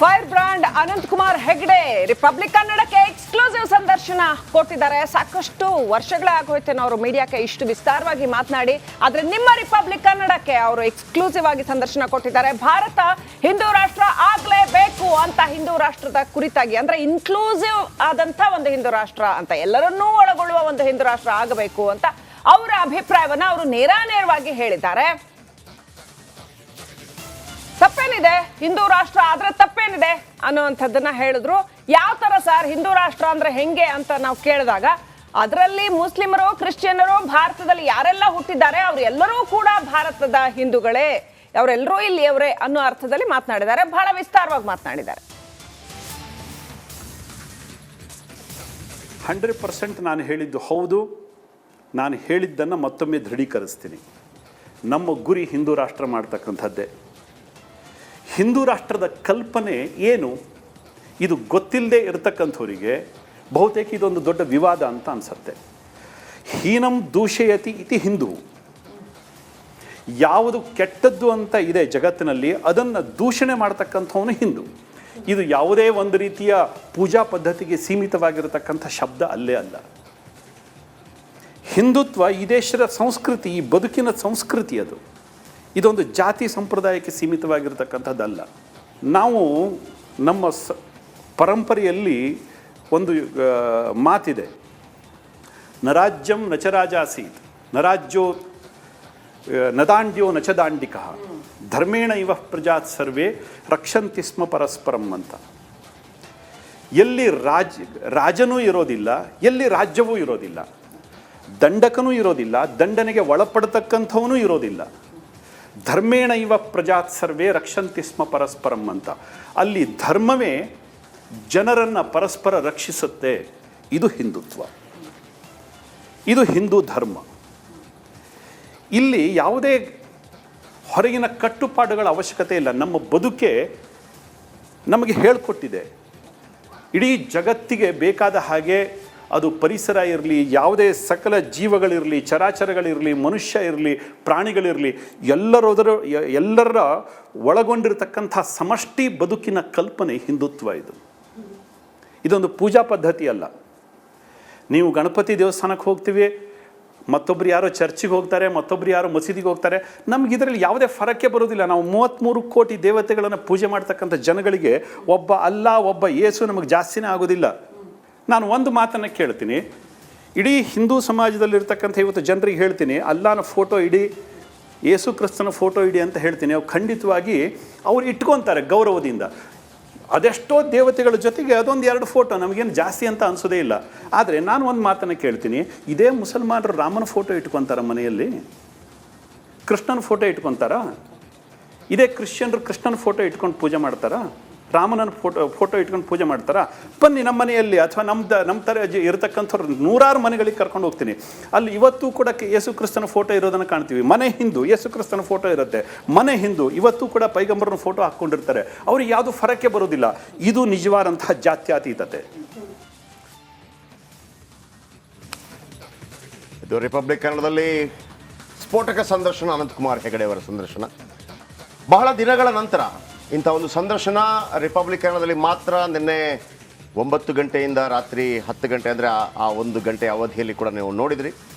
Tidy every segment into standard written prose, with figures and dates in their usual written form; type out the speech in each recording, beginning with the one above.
Fire brand Ananth Kumar Hegde Republic ಕನ್ನಡಕ್ಕೆ exclusive ಸಂದರ್ಶನ ಕೊಟ್ಟಿದ್ದಾರೆ. ಸಾಕಷ್ಟು ವರ್ಷಗಳೇ ಆಗೋಯ್ತೇನೋ ಅವರು ಮೀಡಿಯಾಕ್ಕೆ ಇಷ್ಟು ವಿಸ್ತಾರವಾಗಿ ಮಾತನಾಡಿ. ಆದ್ರೆ ನಿಮ್ಮ ರಿಪಬ್ಲಿಕ್ ಕನ್ನಡಕ್ಕೆ ಅವರು ಎಕ್ಸ್ಕ್ಲೂಸಿವ್ ಆಗಿ ಸಂದರ್ಶನ ಕೊಟ್ಟಿದ್ದಾರೆ. ಭಾರತ ಹಿಂದೂ ರಾಷ್ಟ್ರ ಆಗ್ಲೇಬೇಕು ಅಂತ, ಹಿಂದೂ ರಾಷ್ಟ್ರದ ಕುರಿತಾಗಿ, ಅಂದ್ರೆ ಇನ್ಕ್ಲೂಸಿವ್ ಆದಂತ ಒಂದು ಹಿಂದೂ ರಾಷ್ಟ್ರ ಅಂತ, ಎಲ್ಲರನ್ನೂ ಒಳಗೊಳ್ಳುವ ಒಂದು ಹಿಂದೂ ರಾಷ್ಟ್ರ ಆಗಬೇಕು ಅಂತ ಅವರ ಅಭಿಪ್ರಾಯವನ್ನ ಅವರು ನೇರಾನೇರವಾಗಿ ಹೇಳಿದ್ದಾರೆ. ತಪ್ಪೇನಿದೆ, ಹಿಂದೂ ರಾಷ್ಟ್ರ ಆದ್ರೆ ತಪ್ಪೇನಿದೆ ಅನ್ನುವಂಥದ್ದನ್ನ ಹೇಳಿದ್ರು. ಯಾವ ತರ ಸರ್ ಹಿಂದೂ ರಾಷ್ಟ್ರ ಅಂದ್ರೆ ಹೆಂಗೆ ಅಂತ ನಾವು ಕೇಳಿದಾಗ, ಅದರಲ್ಲಿ ಮುಸ್ಲಿಮರು, ಕ್ರಿಶ್ಚಿಯನ್ನರು, ಭಾರತದಲ್ಲಿ ಯಾರೆಲ್ಲ ಹುಟ್ಟಿದ್ದಾರೆ ಅವರೆಲ್ಲರೂ ಕೂಡ ಭಾರತದ ಹಿಂದೂಗಳೇ, ಅವರೆಲ್ಲರೂ ಇಲ್ಲಿಯವರೇ ಅನ್ನೋ ಅರ್ಥದಲ್ಲಿ ಮಾತನಾಡಿದ್ದಾರೆ. ಬಹಳ ವಿಸ್ತಾರವಾಗಿ ಮಾತನಾಡಿದ್ದಾರೆ. 100% ನಾನು ಹೇಳಿದ್ದು ಹೌದು. ನಾನು ಹೇಳಿದ್ದನ್ನು ಮತ್ತೊಮ್ಮೆ ದೃಢೀಕರಿಸ್ತೀನಿ. ನಮ್ಮ ಗುರಿ ಹಿಂದೂ ರಾಷ್ಟ್ರ ಮಾಡ್ತಕ್ಕಂಥದ್ದೇ. ಹಿಂದೂ ರಾಷ್ಟ್ರದ ಕಲ್ಪನೆ ಏನು, ಇದು ಗೊತ್ತಿಲ್ಲದೆ ಇರತಕ್ಕಂಥವರಿಗೆ ಬಹುತೇಕ ಇದೊಂದು ದೊಡ್ಡ ವಿವಾದ ಅಂತ ಅನಿಸುತ್ತೆ. ಹೀನಂ ದೂಷಯತಿ ಇತಿ ಹಿಂದೂ. ಯಾವುದು ಕೆಟ್ಟದ್ದು ಅಂತ ಇದೆ ಜಗತ್ತಿನಲ್ಲಿ ಅದನ್ನು ದೂಷಣೆ ಮಾಡ್ತಕ್ಕಂಥವನು ಹಿಂದೂ. ಇದು ಯಾವುದೇ ಒಂದು ರೀತಿಯ ಪೂಜಾ ಪದ್ಧತಿಗೆ ಸೀಮಿತವಾಗಿರತಕ್ಕಂಥ ಶಬ್ದ ಅಲ್ಲೇ ಅಲ್ಲ. ಹಿಂದುತ್ವ ಈ ದೇಶದ ಸಂಸ್ಕೃತಿ, ಈ ಬದುಕಿನ ಸಂಸ್ಕೃತಿ. ಅದು ಇದೊಂದು ಜಾತಿ ಸಂಪ್ರದಾಯಕ್ಕೆ ಸೀಮಿತವಾಗಿರತಕ್ಕಂಥದ್ದಲ್ಲ. ನಾವು ನಮ್ಮ ಪರಂಪರೆಯಲ್ಲಿ ಒಂದು ಮಾತಿದೆ, ನರಾಜ್ಯಂ ನಚರಾಜಾಸೀತ್ ನರಾಜ್ಯೋ ನದಾಂಡ್ಯೋ ನಚದಾಂಡಿಕ ಧರ್ಮೇಣ ಇವ ಪ್ರಜಾತ್ ಸರ್ವೇ ರಕ್ಷಂತಿ ಸ್ಮ ಪರಸ್ಪರಂ ಅಂತ. ಎಲ್ಲಿ ರಾಜನೂ ಇರೋದಿಲ್ಲ, ಎಲ್ಲಿ ರಾಜ್ಯವೂ ಇರೋದಿಲ್ಲ, ದಂಡಕನೂ ಇರೋದಿಲ್ಲ, ದಂಡನೆಗೆ ಒಳಪಡತಕ್ಕಂಥವನೂ ಇರೋದಿಲ್ಲ. ಧರ್ಮೇಣ ಇವ ಪ್ರಜಾತ್ ಸರ್ವೇ ರಕ್ಷಂತಿ ಸ್ಮ ಪರಸ್ಪರಂ ಅಂತ. ಅಲ್ಲಿ ಧರ್ಮವೇ ಜನರನ್ನು ಪರಸ್ಪರ ರಕ್ಷಿಸುತ್ತೆ. ಇದು ಹಿಂದುತ್ವ, ಇದು ಹಿಂದೂ ಧರ್ಮ. ಇಲ್ಲಿ ಯಾವುದೇ ಹೊರಗಿನ ಕಟ್ಟುಪಾಡುಗಳ ಅವಶ್ಯಕತೆ ಇಲ್ಲ. ನಮ್ಮ ಬದುಕೆ ನಮಗೆ ಹೇಳಿಕೊಟ್ಟಿದೆ. ಇಡೀ ಜಗತ್ತಿಗೆ ಬೇಕಾದ ಹಾಗೆ, ಅದು ಪರಿಸರ ಇರಲಿ, ಯಾವುದೇ ಸಕಲ ಜೀವಗಳಿರಲಿ, ಚರಾಚರಗಳಿರಲಿ, ಮನುಷ್ಯ ಇರಲಿ, ಪ್ರಾಣಿಗಳಿರಲಿ, ಎಲ್ಲರ ಒಳಗೊಂಡಿರತಕ್ಕಂಥ ಸಮಷ್ಟಿ ಬದುಕಿನ ಕಲ್ಪನೆ ಹಿಂದುತ್ವ. ಇದೊಂದು ಪೂಜಾ ಪದ್ಧತಿ ಅಲ್ಲ. ನೀವು ಗಣಪತಿ ದೇವಸ್ಥಾನಕ್ಕೆ ಹೋಗ್ತೀವಿ, ಮತ್ತೊಬ್ರು ಯಾರೋ ಚರ್ಚಿಗೆ ಹೋಗ್ತಾರೆ, ಮತ್ತೊಬ್ರು ಯಾರೋ ಮಸೀದಿಗೆ ಹೋಗ್ತಾರೆ. ನಮ್ಗೆ ಇದರಲ್ಲಿ ಯಾವುದೇ ಫರಕ್ಕೆ ಬರೋದಿಲ್ಲ. ನಾವು 33 ಕೋಟಿ ದೇವತೆಗಳನ್ನು ಪೂಜೆ ಮಾಡ್ತಕ್ಕಂಥ ಜನಗಳಿಗೆ ಒಬ್ಬ ಅಲ್ಲಾ, ಒಬ್ಬ ಯೇಸು ನಮಗೆ ಜಾಸ್ತಿನೇ ಆಗೋದಿಲ್ಲ. ನಾನು ಒಂದು ಮಾತನ್ನು ಕೇಳ್ತೀನಿ, ಇಡೀ ಹಿಂದೂ ಸಮಾಜದಲ್ಲಿರ್ತಕ್ಕಂಥ ಇವತ್ತು ಜನರಿಗೆ ಹೇಳ್ತೀನಿ, ಅಲ್ಲಾನ ಫೋಟೋ ಇಡಿ, ಯೇಸು ಕ್ರಿಸ್ತನ ಫೋಟೋ ಇಡಿ ಅಂತ ಹೇಳ್ತೀನಿ. ಅವ್ರು ಖಂಡಿತವಾಗಿ ಅವ್ರು ಇಟ್ಕೊತಾರೆ ಗೌರವದಿಂದ. ಅದೆಷ್ಟೋ ದೇವತೆಗಳ ಜೊತೆಗೆ ಅದೊಂದು 2 ಫೋಟೋ ನಮಗೇನು ಜಾಸ್ತಿ ಅಂತ ಅನಿಸೋದೇ ಇಲ್ಲ. ಆದರೆ ನಾನು ಒಂದು ಮಾತನ್ನು ಕೇಳ್ತೀನಿ, ಇದೇ ಮುಸಲ್ಮಾನರು ರಾಮನ ಫೋಟೋ ಇಟ್ಕೊತಾರ ಮನೆಯಲ್ಲಿ, ಕೃಷ್ಣನ ಫೋಟೋ ಇಟ್ಕೊತಾರ? ಇದೇ ಕ್ರಿಶ್ಚಿಯನ್ರು ಕೃಷ್ಣನ ಫೋಟೋ ಇಟ್ಕೊಂಡು ಪೂಜೆ ಮಾಡ್ತಾರಾ? ರಾಮನ ಫೋಟೋ ಇಟ್ಕೊಂಡು ಪೂಜೆ ಮಾಡ್ತಾರಾ? ಬನ್ನಿ ನಮ್ಮ ಮನೆಯಲ್ಲಿ, ಅಥವಾ ನಮ್ಮ ಥರ ಇರತಕ್ಕಂಥವ್ರು 100 ಮನೆಗಳಿಗೆ ಕರ್ಕೊಂಡು ಹೋಗ್ತೀನಿ. ಅಲ್ಲಿ ಇವತ್ತು ಕೂಡ ಯೇಸು ಕ್ರಿಸ್ತನ ಫೋಟೋ ಇರೋದನ್ನು ಕಾಣ್ತೀವಿ. ಮನೆ ಹಿಂದೂ, ಯೇಸು ಕ್ರಿಸ್ತನ ಫೋಟೋ ಇರುತ್ತೆ. ಮನೆ ಹಿಂದೂ, ಇವತ್ತು ಕೂಡ ಪೈಗಂಬರನ ಫೋಟೋ ಹಾಕ್ಕೊಂಡಿರ್ತಾರೆ. ಅವ್ರಿಗೆ ಯಾವುದು ಫರಕ್ಕೆ ಬರೋದಿಲ್ಲ. ಇದು ನಿಜವಾದಂತಹ ಜಾತ್ಯತೀತತೆ. ಇದು ರಿಪಬ್ಲಿಕ್ ಕನ್ನಡದಲ್ಲಿ ಸ್ಫೋಟಕ ಸಂದರ್ಶನ, ಅನಂತ್ ಕುಮಾರ್ ಹೆಗಡೆ ಅವರ ಸಂದರ್ಶನ. ಬಹಳ ದಿನಗಳ ನಂತರ ಇಂಥ ಒಂದು ಸಂದರ್ಶನ ರಿಪಬ್ಲಿಕ್ ಕನ್ನಡದಲ್ಲಿ ಮಾತ್ರ. ನಿನ್ನೆ 9 ಗಂಟೆಯಿಂದ ರಾತ್ರಿ 10 ಗಂಟೆ, ಅಂದರೆ ಆ 1 ಗಂಟೆ ಅವಧಿಯಲ್ಲಿ ಕೂಡ ನೀವು ನೋಡಿದ್ರಿ.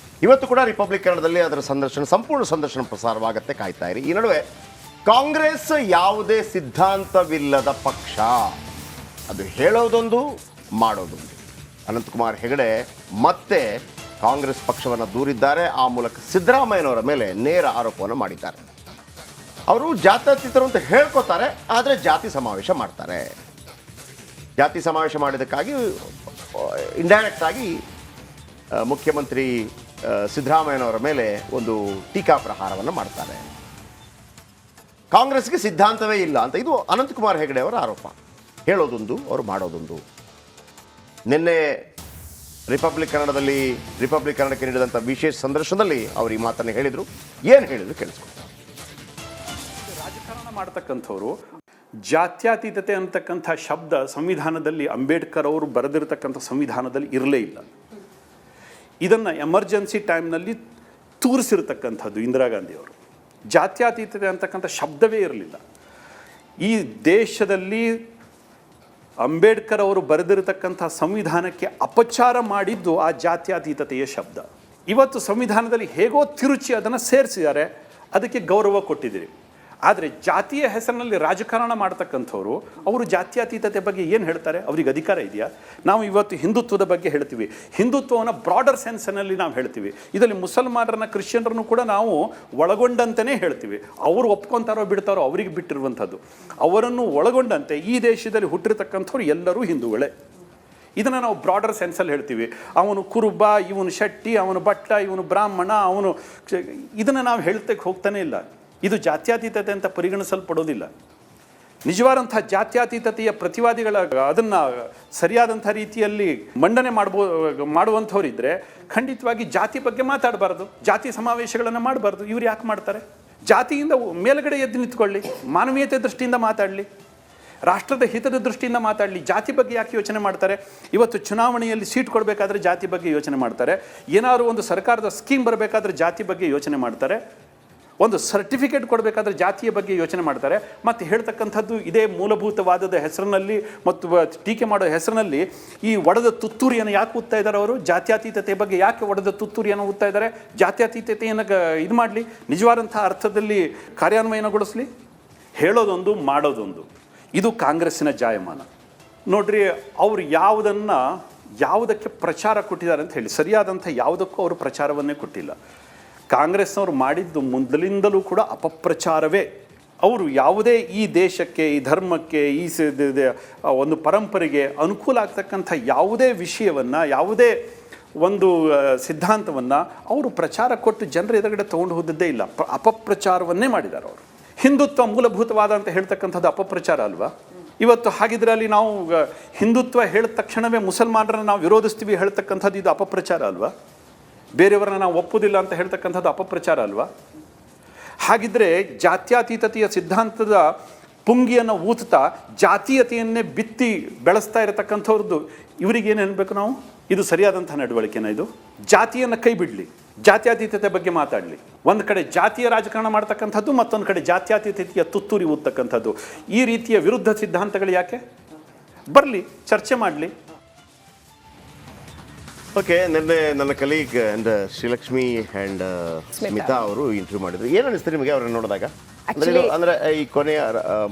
ಇವತ್ತು ಕೂಡ ರಿಪಬ್ಲಿಕ್ ಕನ್ನಡದಲ್ಲಿ ಅದರ ಸಂದರ್ಶನ, ಸಂಪೂರ್ಣ ಸಂದರ್ಶನ ಪ್ರಸಾರವಾಗತ್ತೆ, ಕಾಯ್ತಾ ಇರಿ. ಈ ನಡುವೆ ಕಾಂಗ್ರೆಸ್ ಯಾವುದೇ ಸಿದ್ಧಾಂತವಿಲ್ಲದ ಪಕ್ಷ, ಅದು ಹೇಳೋದೊಂದು ಮಾಡೋದೊಂದು. ಅನಂತಕುಮಾರ್ ಹೆಗಡೆ ಮತ್ತೆ ಕಾಂಗ್ರೆಸ್ ಪಕ್ಷವನ್ನು ದೂರಿದ್ದಾರೆ. ಆ ಮೂಲಕ ಸಿದ್ದರಾಮಯ್ಯನವರ ಮೇಲೆ ನೇರ ಆರೋಪವನ್ನು ಮಾಡಿದ್ದಾರೆ. ಅವರು ಜಾತ್ಯತೀತರು ಅಂತ ಹೇಳ್ಕೊತಾರೆ, ಆದರೆ ಜಾತಿ ಸಮಾವೇಶ ಮಾಡ್ತಾರೆ. ಜಾತಿ ಸಮಾವೇಶ ಮಾಡಿದ್ದಕ್ಕಾಗಿ ಇಂಡೈರೆಕ್ಟ್ ಆಗಿ ಮುಖ್ಯಮಂತ್ರಿ ಸಿದ್ದರಾಮಯ್ಯನವರ ಮೇಲೆ ಒಂದು ಟೀಕಾ ಪ್ರಹಾರವನ್ನು ಮಾಡ್ತಾರೆ. ಕಾಂಗ್ರೆಸ್ಗೆ ಸಿದ್ಧಾಂತವೇ ಇಲ್ಲ ಅಂತ ಇದು ಅನಂತಕುಮಾರ್ ಹೆಗಡೆ ಅವರ ಆರೋಪ. ಹೇಳೋದೊಂದು, ಅವರು ಮಾಡೋದೊಂದು. ನಿನ್ನೆ ರಿಪಬ್ಲಿಕ್ ಕನ್ನಡಕ್ಕೆ ನೀಡಿದಂಥ ವಿಶೇಷ ಸಂದರ್ಶನದಲ್ಲಿ ಅವರು ಈ ಮಾತನ್ನು ಹೇಳಿದರು. ಏನು ಹೇಳಿದ್ರು ಕೇಳಿಸ್ಕೊಂಡು. ರಾಜಕಾರಣ ಮಾಡ್ತಕ್ಕಂಥವ್ರು ಜಾತ್ಯತೀತತೆ ಅಂತಕ್ಕಂಥ ಶಬ್ದ ಸಂವಿಧಾನದಲ್ಲಿ, ಅಂಬೇಡ್ಕರ್ ಅವರು ಬರೆದಿರತಕ್ಕಂಥ ಸಂವಿಧಾನದಲ್ಲಿ ಇರಲೇ ಇಲ್ಲ. ಇದನ್ನು ಎಮರ್ಜೆನ್ಸಿ ಟೈಮ್ನಲ್ಲಿ ತೂರಿಸಿರ್ತಕ್ಕಂಥದ್ದು ಇಂದಿರಾ ಗಾಂಧಿಯವರು. ಜಾತ್ಯತೀತತೆ ಅಂತಕ್ಕಂಥ ಶಬ್ದವೇ ಇರಲಿಲ್ಲ. ಈ ದೇಶದಲ್ಲಿ ಅಂಬೇಡ್ಕರ್ ಅವರು ಬರೆದಿರತಕ್ಕಂಥ ಸಂವಿಧಾನಕ್ಕೆ ಅಪಚಾರ ಮಾಡಿದ್ದು ಆ ಜಾತ್ಯತೀತತೆಯ ಶಬ್ದ. ಇವತ್ತು ಸಂವಿಧಾನದಲ್ಲಿ ಹೇಗೋ ತಿರುಚಿ ಅದನ್ನು ಸೇರಿಸಿದ್ದಾರೆ, ಅದಕ್ಕೆ ಗೌರವ ಕೊಟ್ಟಿದ್ದೀರಿ. ಆದರೆ ಜಾತಿಯ ಹೆಸರಿನಲ್ಲಿ ರಾಜಕಾರಣ ಮಾಡ್ತಕ್ಕಂಥವ್ರು ಅವರು ಜಾತ್ಯತೀತತೆ ಬಗ್ಗೆ ಏನು ಹೇಳ್ತಾರೆ? ಅವ್ರಿಗೆ ಅಧಿಕಾರ ಇದೆಯಾ? ನಾವು ಇವತ್ತು ಹಿಂದುತ್ವದ ಬಗ್ಗೆ ಹೇಳ್ತೀವಿ, ಹಿಂದುತ್ವವನ್ನು ಬ್ರಾಡರ್ ಸೆನ್ಸ್ನಲ್ಲಿ ನಾವು ಹೇಳ್ತೀವಿ. ಇದರಲ್ಲಿ ಮುಸಲ್ಮಾನರನ್ನ ಕ್ರಿಶ್ಚಿಯನ್ರನ್ನು ಕೂಡ ನಾವು ಒಳಗೊಂಡಂತೆಯೇ ಹೇಳ್ತೀವಿ. ಅವರು ಒಪ್ಕೊತಾರೋ ಬಿಡ್ತಾರೋ ಅವರಿಗೆ ಬಿಟ್ಟಿರುವಂಥದ್ದು. ಅವರನ್ನು ಒಳಗೊಂಡಂತೆ ಈ ದೇಶದಲ್ಲಿ ಹುಟ್ಟಿರ್ತಕ್ಕಂಥವ್ರು ಎಲ್ಲರೂ ಹಿಂದೂಗಳೇ. ಇದನ್ನು ನಾವು ಬ್ರಾಡರ್ ಸೆನ್ಸಲ್ಲಿ ಹೇಳ್ತೀವಿ. ಅವನು ಕುರುಬ, ಇವನು ಶೆಟ್ಟಿ, ಅವನು ಭಟ್ಟ, ಇವನು ಬ್ರಾಹ್ಮಣ, ಅವನು ಇದನ್ನು ನಾವು ಹೇಳ್ತಕ್ಕೆ ಹೋಗ್ತಾನೆ ಇಲ್ಲ. ಇದು ಜಾತ್ಯತೀತತೆ ಅಂತ ಪರಿಗಣಿಸಲ್ಪಡೋದಿಲ್ಲ. ನಿಜವಾದಂಥ ಜಾತ್ಯತೀತತೆಯ ಪ್ರತಿವಾದಿಗಳ ಅದನ್ನು ಸರಿಯಾದಂಥ ರೀತಿಯಲ್ಲಿ ಮಂಡನೆ ಮಾಡುವಂಥವ್ರಿದ್ದರೆ ಖಂಡಿತವಾಗಿ ಜಾತಿ ಬಗ್ಗೆ ಮಾತಾಡಬಾರ್ದು, ಜಾತಿ ಸಮಾವೇಶಗಳನ್ನು ಮಾಡಬಾರ್ದು. ಇವ್ರು ಯಾಕೆ ಮಾಡ್ತಾರೆ? ಜಾತಿಯಿಂದ ಮೇಲುಗಡೆ ಎದ್ದು ನಿಂತ್ಕೊಳ್ಳಿ, ಮಾನವೀಯತೆ ದೃಷ್ಟಿಯಿಂದ ಮಾತಾಡಲಿ, ರಾಷ್ಟ್ರದ ಹಿತದ ದೃಷ್ಟಿಯಿಂದ ಮಾತಾಡಲಿ. ಜಾತಿ ಬಗ್ಗೆ ಯಾಕೆ ಯೋಚನೆ ಮಾಡ್ತಾರೆ? ಇವತ್ತು ಚುನಾವಣೆಯಲ್ಲಿ ಸೀಟ್ ಕೊಡಬೇಕಾದ್ರೆ ಜಾತಿ ಬಗ್ಗೆ ಯೋಚನೆ ಮಾಡ್ತಾರೆ, ಏನಾದರೂ ಒಂದು ಸರ್ಕಾರದ ಸ್ಕೀಮ್ ಬರಬೇಕಾದ್ರೆ ಜಾತಿ ಬಗ್ಗೆ ಯೋಚನೆ ಮಾಡ್ತಾರೆ, ಒಂದು ಸರ್ಟಿಫಿಕೇಟ್ ಕೊಡಬೇಕಾದ್ರೆ ಜಾತಿಯ ಬಗ್ಗೆ ಯೋಚನೆ ಮಾಡ್ತಾರೆ. ಮತ್ತು ಹೇಳ್ತಕ್ಕಂಥದ್ದು ಇದೇ ಮೂಲಭೂತವಾದದ ಹೆಸರಿನಲ್ಲಿ ಮತ್ತು ಟೀಕೆ ಮಾಡೋ ಹೆಸರಿನಲ್ಲಿ ಈ ಒಡೆದ ತುತ್ತೂರಿಯನ್ನು ಯಾಕೆ ಓದ್ತಾ ಇದ್ದಾರೆ ಅವರು? ಜಾತ್ಯತೀತತೆ ಬಗ್ಗೆ ಯಾಕೆ ಒಡೆದ ತುತ್ತೂರಿಯನ್ನು ಓದ್ತಾ ಇದ್ದಾರೆ? ಜಾತ್ಯತೀತತೆಯನ್ನು ಇದು ಮಾಡಲಿ, ನಿಜವಾದಂಥ ಅರ್ಥದಲ್ಲಿ ಕಾರ್ಯಾನ್ವಯನಗೊಳಿಸಲಿ. ಹೇಳೋದೊಂದು, ಮಾಡೋದೊಂದು. ಇದು ಕಾಂಗ್ರೆಸ್ಸಿನ ಜಾಯಮಾನ. ನೋಡ್ರಿ, ಅವರು ಯಾವುದಕ್ಕೆ ಪ್ರಚಾರ ಕೊಟ್ಟಿದ್ದಾರೆ ಅಂತ ಹೇಳಿ ಸರಿಯಾದಂಥ ಯಾವುದಕ್ಕೂ ಅವರು ಪ್ರಚಾರವನ್ನೇ ಕೊಟ್ಟಿಲ್ಲ. ಕಾಂಗ್ರೆಸ್ನವರು ಮಾಡಿದ್ದು ಮೊದಲಿಂದಲೂ ಕೂಡ ಅಪಪ್ರಚಾರವೇ. ಅವರು ಯಾವುದೇ ಈ ದೇಶಕ್ಕೆ, ಈ ಧರ್ಮಕ್ಕೆ, ಈ ಒಂದು ಪರಂಪರೆಗೆ ಅನುಕೂಲ ಆಗ್ತಕ್ಕಂಥ ಯಾವುದೇ ವಿಷಯವನ್ನು, ಯಾವುದೇ ಒಂದು ಸಿದ್ಧಾಂತವನ್ನು ಅವರು ಪ್ರಚಾರ ಕೊಟ್ಟು ಜನರ ಎದುರುಗಡೆ ತೊಗೊಂಡು ಹೋದದ್ದೇ ಇಲ್ಲ. ಅಪಪ್ರಚಾರವನ್ನೇ ಮಾಡಿದ್ದಾರೆ ಅವರು. ಹಿಂದುತ್ವ ಮೂಲಭೂತವಾದ ಅಂತ ಹೇಳ್ತಕ್ಕಂಥದ್ದು ಅಪಪ್ರಚಾರ ಅಲ್ವಾ? ಇವತ್ತು ಹಾಗಿದ್ರೆ ಅಲ್ಲಿ ನಾವು ಹಿಂದುತ್ವ ಹೇಳಿದ ತಕ್ಷಣವೇ ಮುಸಲ್ಮಾನರನ್ನು ನಾವು ವಿರೋಧಿಸ್ತೀವಿ ಹೇಳ್ತಕ್ಕಂಥದ್ದು ಇದು ಅಪಪ್ರಚಾರ ಅಲ್ವಾ? ಬೇರೆಯವರನ್ನ ನಾವು ಒಪ್ಪುವುದಿಲ್ಲ ಅಂತ ಹೇಳ್ತಕ್ಕಂಥದ್ದು ಅಪಪ್ರಚಾರ ಅಲ್ವಾ? ಹಾಗಿದ್ರೆ ಜಾತ್ಯತೀತತೆಯ ಸಿದ್ಧಾಂತದ ಪುಂಗಿಯನ್ನು ಊತ್ತಾ ಜಾತೀಯತೆಯನ್ನೇ ಬಿತ್ತಿ ಬೆಳೆಸ್ತಾ ಇರತಕ್ಕಂಥವ್ರದ್ದು ಇವರಿಗೇನು ಅನ್ಬೇಕು ನಾವು? ಇದು ಸರಿಯಾದಂಥ ನಡವಳಿಕೆನ? ಇದು ಜಾತಿಯನ್ನು ಕೈ ಬಿಡಲಿ, ಜಾತ್ಯತೀತತೆ ಬಗ್ಗೆ ಮಾತಾಡಲಿ. ಒಂದು ಕಡೆ ಜಾತಿಯ ರಾಜಕಾರಣ ಮಾಡ್ತಕ್ಕಂಥದ್ದು, ಮತ್ತೊಂದು ಕಡೆ ಜಾತ್ಯತೀತತೆಯ ತುತ್ತೂರಿ ಊದ್ತಕ್ಕಂಥದ್ದು. ಈ ರೀತಿಯ ವಿರುದ್ಧ ಸಿದ್ಧಾಂತಗಳು ಯಾಕೆ? ಬರಲಿ, ಚರ್ಚೆ ಮಾಡಲಿ. ಓಕೆ, ನಿನ್ನೆ ನನ್ನ colleague and Srilakshmi and Smita ಅವರು ಇಂಟರ್ವ್ಯೂ ಮಾಡಿದ್ರು. ಏನು ಅನಿಸ್ತು ನಿಮಗೆ ಅವ್ರನ್ನ ನೋಡಿದಾಗ? ಅಂದರೆ ಈ ಕೊನೆಯ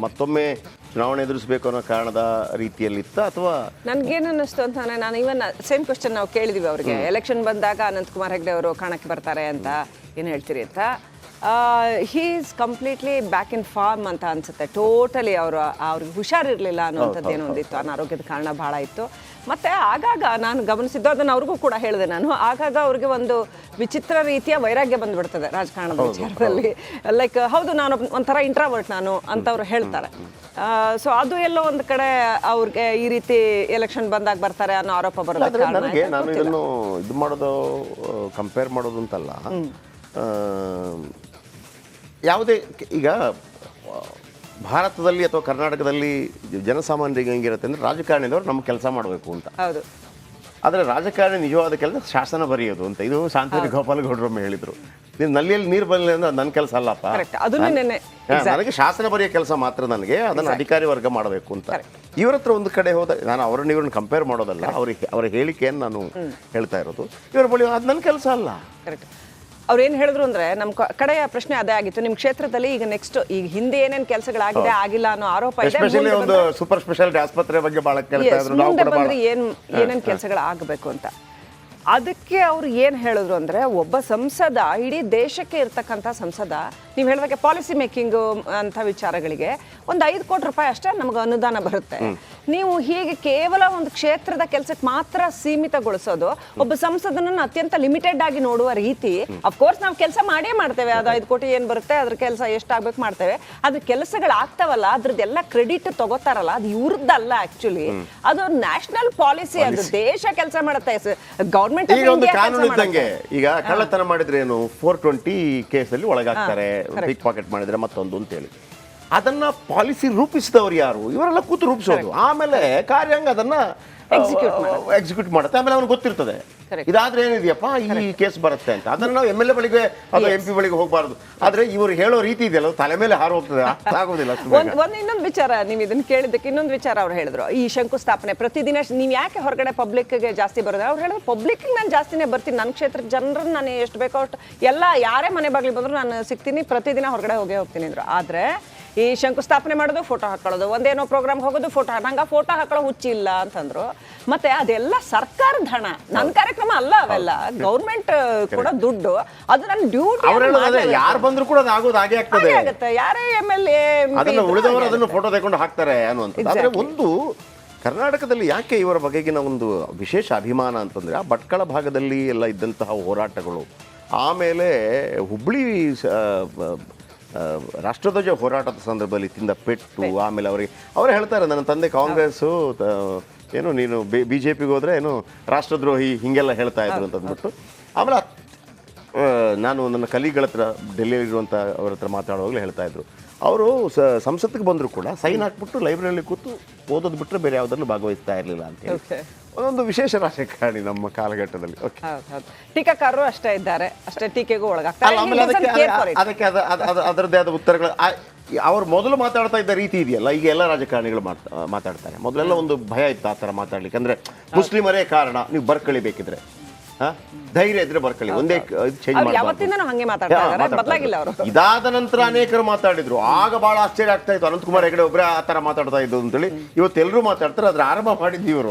ಮತ್ತೊಮ್ಮೆ ಚುನಾವಣೆ ಎದುರಿಸಬೇಕು ಅನ್ನೋ ಕಾರಣದ ರೀತಿಯಲ್ಲಿತ್ತ ಅಥವಾ? ನನ್ಗೇನು ಅನ್ನಿಸ್ತು ಅಂತಂದ್ರೆ, ನಾನು ಇವನ್ ಸೇಮ್ ಕ್ವಶನ್ ನಾವು ಕೇಳಿದ್ವಿ ಅವ್ರಿಗೆ. ಎಲೆಕ್ಷನ್ ಬಂದಾಗ ಅನಂತಕುಮಾರ್ ಹೆಗ್ಡೆ ಅವರು ಕಾಣಕ್ಕೆ ಬರ್ತಾರೆ ಅಂತ ಏನು ಹೇಳ್ತೀರಿ ಅಂತ. He is completely back in form ಅಂತ ಅನ್ಸುತ್ತೆ. ಟೋಟಲಿ ಅವ್ರಿಗೆ ಹುಷಾರಿರಲಿಲ್ಲ ಅನ್ನೋಂಥದ್ದು ಏನೋ ಒಂದಿತ್ತು, ಅನಾರೋಗ್ಯದ ಕಾರಣ ಭಾಳ ಇತ್ತು. ಮತ್ತು ಆಗಾಗ ನಾನು ಗಮನಿಸಿದ್ದು, ಅದನ್ನು ಅವ್ರಿಗೂ ಕೂಡ ಹೇಳಿದೆ ನಾನು, ಆಗಾಗ ಅವ್ರಿಗೆ ಒಂದು ವಿಚಿತ್ರ ರೀತಿಯ ವೈರಾಗ್ಯ ಬಂದುಬಿಡ್ತದೆ ರಾಜಕಾರಣದ ವಿಚಾರದಲ್ಲಿ. ಲೈಕ್ ಹೌದು, ನಾನು ಒಂಥರ ಇಂಟ್ರಾವರ್ಟ್ ನಾನು ಅಂತವ್ರು ಹೇಳ್ತಾರೆ. ಸೊ ಅದು ಎಲ್ಲೋ ಒಂದು ಕಡೆ ಅವ್ರಿಗೆ ಈ ರೀತಿ ಎಲೆಕ್ಷನ್ ಬಂದಾಗ ಬರ್ತಾರೆ ಅನ್ನೋ ಆರೋಪ ಬರೋದು. ನನಗೆ ನಾನು ಇದನ್ನು ಇದು ಮಾಡೋದು, ಕಂಪೇರ್ ಮಾಡೋದು ಅಂತಲ್ಲ, ಯಾವುದೇ ಈಗ ಭಾರತದಲ್ಲಿ ಅಥವಾ ಕರ್ನಾಟಕದಲ್ಲಿ ಜನಸಾಮಾನ್ಯರಿಗೆ ಹೆಂಗಿರುತ್ತೆ ಅಂದರೆ ರಾಜಕಾರಣಿದವರು ನಮ್ಮ ಕೆಲಸ ಮಾಡಬೇಕು ಅಂತ. ಹೌದು. ಆದರೆ ರಾಜಕಾರಣಿ ನಿಜವಾದ ಕೆಲಸ ಶಾಸನ ಬರೆಯೋದು ಅಂತ. ಇದು ಶಾಂತನಿ ಗೋಪಾಲಗೌಡರೊಮ್ಮೆ ಹೇಳಿದರು, ನೀನು ನಲ್ಲಿಯಲ್ಲಿ ನೀರು ಬರಲಿ ಅಂದ್ರೆ ನನ್ನ ಕೆಲಸ ಅಲ್ಲಪ್ಪ, ನನಗೆ ಶಾಸನ ಬರೆಯೋ ಕೆಲಸ ಮಾತ್ರ, ನನಗೆ ಅದನ್ನು ಅಧಿಕಾರಿ ವರ್ಗ ಮಾಡಬೇಕು ಅಂತ. ಇವ್ರ ಹತ್ರ ಒಂದು ಕಡೆ ಹೋದ, ನಾನು ಇವ್ರನ್ನ ಕಂಪೇರ್ ಮಾಡೋದಲ್ಲ, ಅವರ ಹೇಳಿಕೆಯನ್ನು ನಾನು ಹೇಳ್ತಾ ಇರೋದು. ಇವರ ಬಳಿ ಅದು ನನ್ನ ಕೆಲಸ ಅಲ್ಲ. ಅವ್ರು ಏನು ಹೇಳಿದ್ರು ಅಂದ್ರೆ, ನಮ್ಮ ಕಡೆಯ ಪ್ರಶ್ನೆ ಅದೇ ಆಗಿತ್ತು, ನಿಮ್ಮ ಕ್ಷೇತ್ರದಲ್ಲಿ ಈಗ ನೆಕ್ಸ್ಟ್ ಈಗ ಹಿಂದೆ ಏನೇನು ಕೆಲಸಗಳಾಗಿದೆ ಆಗಿಲ್ಲ ಅನ್ನೋ ಆರೋಪ ಇದೆ. ಒಂದು ಸೂಪರ್ ಸ್ಪೆಷಾಲಿಟಿ ಆಸ್ಪತ್ರೆ ಬಗ್ಗೆ ಬಹಳ ಕೇಳ್ತಾ ಇದ್ರು, ಮುಂದೆ ಬಂದ್ರೆ ಏನೇನು ಕೆಲಸಗಳಾಗಬೇಕು ಅಂತ. ಅದಕ್ಕೆ ಅವ್ರು ಏನು ಹೇಳಿದ್ರು ಅಂದರೆ, ಒಬ್ಬ ಸಂಸದ, ಇಡೀ ದೇಶಕ್ಕೆ ಇರ್ತಕ್ಕಂಥ ಸಂಸದ, ನೀವು ಹೇಳಿದಾಗೆ ಪಾಲಿಸಿ ಮೇಕಿಂಗು ಅಂಥ ವಿಚಾರಗಳಿಗೆ ಒಂದು 5 ಕೋಟಿ ರೂಪಾಯಿ ಅಷ್ಟೇ ನಮಗೆ ಅನುದಾನ ಬರುತ್ತೆ. ನೀವು ಹೀಗೆ ಕೇವಲ ಒಂದು ಕ್ಷೇತ್ರದ ಕೆಲಸಕ್ಕೆ ಮಾತ್ರ ಸೀಮಿತಗೊಳಿಸೋದು, ಒಬ್ಬ ಸಂಸದನನ್ನು ಅತ್ಯಂತ ಲಿಮಿಟೆಡ್ ಆಗಿ ನೋಡುವ ರೀತಿ. ಅಫ್ಕೋರ್ಸ್ ನಾವು ಕೆಲಸ ಮಾಡೇ ಮಾಡ್ತೇವೆ, ಅದು 5 ಕೋಟಿ ಏನು ಬರುತ್ತೆ ಅದ್ರ ಕೆಲಸ ಎಷ್ಟಾಗಬೇಕು ಮಾಡ್ತೇವೆ. ಅದ್ರ ಕೆಲಸಗಳು ಆಗ್ತಾವಲ್ಲ, ಅದ್ರದ್ದೆಲ್ಲ ಕ್ರೆಡಿಟ್ ತಗೋತಾರಲ್ಲ, ಅದು ಇವ್ರದ್ದಲ್ಲ ಆಕ್ಚುಲಿ, ಅದು ನ್ಯಾಷನಲ್ ಪಾಲಿಸಿ, ಅದು ದೇಶ ಕೆಲಸ ಮಾಡುತ್ತೆ. ಗೌರ್ಮೆಂಟ್ ಈಗ ಒಂದು ಕಾನೂನು ಇದ್ದಂಗೆ, ಈಗ ಕಳ್ಳತನ ಮಾಡಿದ್ರೆ ಏನು 420 ಕೇಸಲ್ಲಿ ಒಳಗಾಗ್ತಾರೆ, ಪಿಕ್ ಪಾಕೆಟ್ ಮಾಡಿದ್ರೆ ಮತ್ತೊಂದು ಅಂತೇಳಿ. ಅದನ್ನ ಪಾಲಿಸಿ ರೂಪಿಸಿದವರು ಯಾರು? ಇವರೆಲ್ಲ ಕೂತು ರೂಪಿಸೋದು, ಆಮೇಲೆ ಕಾರ್ಯಾಂಗ ಅದನ್ನ ಎಕ್ಸಿಕ್ಯೂಟ್ ಮಾಡುತ್ತೆ. ಆಮೇಲೆ ಅವ್ನಿಗೆ ಗೊತ್ತಿರ್ತದೆ Correct. ಇದಾದ್ರೆ ಏನಿದೆಯಪ್ಪ ಈ ಕೇಸ್ ಬರುತ್ತೆ ಅಂತ. ಅದನ್ನ ನಾವು MLA ಬಳಿಗೆ ಅದು MP ಬಳಿಗೆ ಹೋಗಬಾರ್ದು. ಆದ್ರೆ ಇವರು ಹೇಳೋ ರೀತಿ ಇದೆಯಲ್ಲ ತಲೆ ಮೇಲೆ ಹಾರು ಹೋಗ್ತದೆ, ಆಗೋದಿಲ್ಲ ಅಷ್ಟು ಬೇಗ. ಒಂದು ಇನ್ನೊಂದು ವಿಚಾರ, ನೀವು ಇದನ್ನ ಕೇಳಿದ್ದಕ್ಕೆ ಇನ್ನೊಂದು ವಿಚಾರ ಅವ್ರು ಹೇಳಿದ್ರು, ಈ ಶಂಕುಸ್ಥಾಪನೆ ಪ್ರತಿದಿನ ನೀವು ಯಾಕೆ ಹೊರಗಡೆ ಪಬ್ಲಿಕ್ಗೆ ಜಾಸ್ತಿ ಬರೋದು? ಅವ್ರು ಹೇಳಿದ್ರು ಪಬ್ಲಿಕ್ಗೆ ನಾನು ಜಾಸ್ತಿನೇ ಬರ್ತೀನಿ, ನನ್ನ ಕ್ಷೇತ್ರದ ಜನರನ್ನ ನಾನು ಎಷ್ಟು ಬೇಕೋ ಅಷ್ಟು ಎಲ್ಲ ಯಾರೇ ಮನೆ ಬಾಗಿಲು ಬಂದ್ರು ನಾನು ಸಿಗ್ತೀನಿ, ಪ್ರತಿದಿನ ಹೊರಗಡೆ ಹೋಗ್ತೀನಿ ಅಂದ್ರು. ಆದ್ರೆ ಈ ಶಂಕುಸ್ಥಾಪನೆ ಮಾಡೋದು, ಫೋಟೋ ಹಾಕೊಳ್ಳೋದು, ಒಂದೇನೋ ಪ್ರೋಗ್ರಾಮ್ ಹೋಗೋದು, ನಂಗೆ ಫೋಟೋ ಹಾಕೊಳ್ಳೋ ಹುಚ್ಚಿಲ್ಲ ಅಂತಂದ್ರು. ಮತ್ತೆ ಅದೆಲ್ಲ ಸರ್ಕಾರದ ಹಣ, ನನ್ನ ಕಾರ್ಯಕ್ರಮ ಅಲ್ಲ ಅವೆಲ್ಲ, ಗೌರ್ಮೆಂಟ್ ಕೂಡ ದುಡ್ಡು, ಅದು ನನ್ನ ಡ್ಯೂಟಿ. ಅವ್ರು ಹೇಳೋದು ಯಾರು ಬಂದ್ರು ಕೂಡ ಅದು ಆಗೋದು ಹಾಗೆ ಆಗ್ತದೆ. ಆಗುತ್ತೆ, ಯಾರೇ MLA ಅದನ್ನ ಉಳಿದವರು ಅದನ್ನು ಫೋಟೋ ತಗೊಂಡು ಹಾಕ್ತಾರೆ ಅನ್ನುವಂಥದ್ದು. ಆದ್ರೆ ಒಂದು ಕರ್ನಾಟಕದಲ್ಲಿ ಯಾಕೆ ಇವರ ಬಗೆಗಿನ ಒಂದು ವಿಶೇಷ ಅಭಿಮಾನ ಅಂತಂದ್ರೆ, ಆ ಭಟ್ಕಳ ಭಾಗದಲ್ಲಿ ಎಲ್ಲ ಇದ್ದಂತಹ ಹೋರಾಟಗಳು, ಆಮೇಲೆ ಹುಬ್ಳಿ ರಾಷ್ಟ್ರಧ್ವಜ ಹೋರಾಟದ ಸಂದರ್ಭದಲ್ಲಿ ತಿಂದ ಪೆಟ್ಟು, ಆಮೇಲೆ ಅವರೇ ಹೇಳ್ತಾರೆ ನನ್ನ ತಂದೆ ಕಾಂಗ್ರೆಸ್ಸು ಏನು ನೀನು BJPಗೆ ಹೋದ್ರೆ ಏನು ರಾಷ್ಟ್ರದ್ರೋಹಿ ಹಿಂಗೆಲ್ಲ ಹೇಳ್ತಾ ಇದ್ರು ಅಂತ ಅಂದ್ಬಿಟ್ಟು. ಆಮೇಲೆ ನಾನು ನನ್ನ ಕಲೀಗಳ ಹತ್ರ ಡೆಲ್ಲಿಯಲ್ಲಿರುವಂಥ ಅವ್ರ ಹತ್ರ ಮಾತಾಡುವಾಗಲೇ ಹೇಳ್ತಾ ಇದ್ರು, ಅವರು ಸಂಸತ್ತಿಗೆ ಬಂದರೂ ಕೂಡ ಸೈನ್ ಹಾಕ್ಬಿಟ್ಟು ಲೈಬ್ರರಿಯಲ್ಲಿ ಕೂತು ಓದೋದು ಬಿಟ್ಟರೆ ಬೇರೆ ಯಾವುದನ್ನು ಭಾಗವಹಿಸ್ತಾ ಇರಲಿಲ್ಲ ಅಂತ ಹೇಳಿ. ಒಂದೊಂದು ವಿಶೇಷ ರಾಜಕಾರಣಿ ನಮ್ಮ ಕಾಲಘಟ್ಟದಲ್ಲಿ. ಟೀಕಾಕಾರರು ಅಷ್ಟೇ ಇದ್ದಾರೆ, ಅಷ್ಟೇ ಟೀಕೆಗೂ ಒಳಗಾಗ್ತಾರೆ. ಅದಕ್ಕೆ ಅದರದ್ದೇ ಆದ ಉತ್ತರಗಳು. ಅವ್ರು ಮೊದಲು ಮಾತಾಡ್ತಾ ಇದ್ದ ರೀತಿ ಇದೆಯಲ್ಲ, ಈಗ ಎಲ್ಲ ರಾಜಕಾರಣಿಗಳು ಮಾತಾಡ್ತಾರೆ. ಮೊದಲೆಲ್ಲ ಒಂದು ಭಯ ಇತ್ತು ಆ ಥರ ಮಾತಾಡ್ಲಿಕ್ಕೆ, ಅಂದ್ರೆ ಮುಸ್ಲಿಮರೇ ಕಾರಣ, ನೀವು ಬರ್ಕಳಿ ಬೇಕಿದ್ರೆ ಧೈರ್ಯ ಇದ್ರೆ ಬರ್ಕಳಿ, ಒಂದೇ ಚೇಂಜ್ ಮಾಡಿ. ಇದಾದ ನಂತರ ಅನೇಕರು ಮಾತಾಡಿದ್ರು, ಆಗ ಬಹಳ ಆಶ್ಚರ್ಯ ಆಗ್ತಾ ಇತ್ತು. ಅನಂತಕುಮಾರ್ ಹೆಗಡೆ ಒಬ್ಬರೇ ಆ ಥರ ಮಾತಾಡ್ತಾ ಇದ್ದು ಅಂತೇಳಿ. ಇವತ್ತೆಲ್ಲರೂ ಮಾತಾಡ್ತಾರೆ, ಅದ್ರ ಆರಂಭ ಮಾಡಿದ್ದು ಇವರು.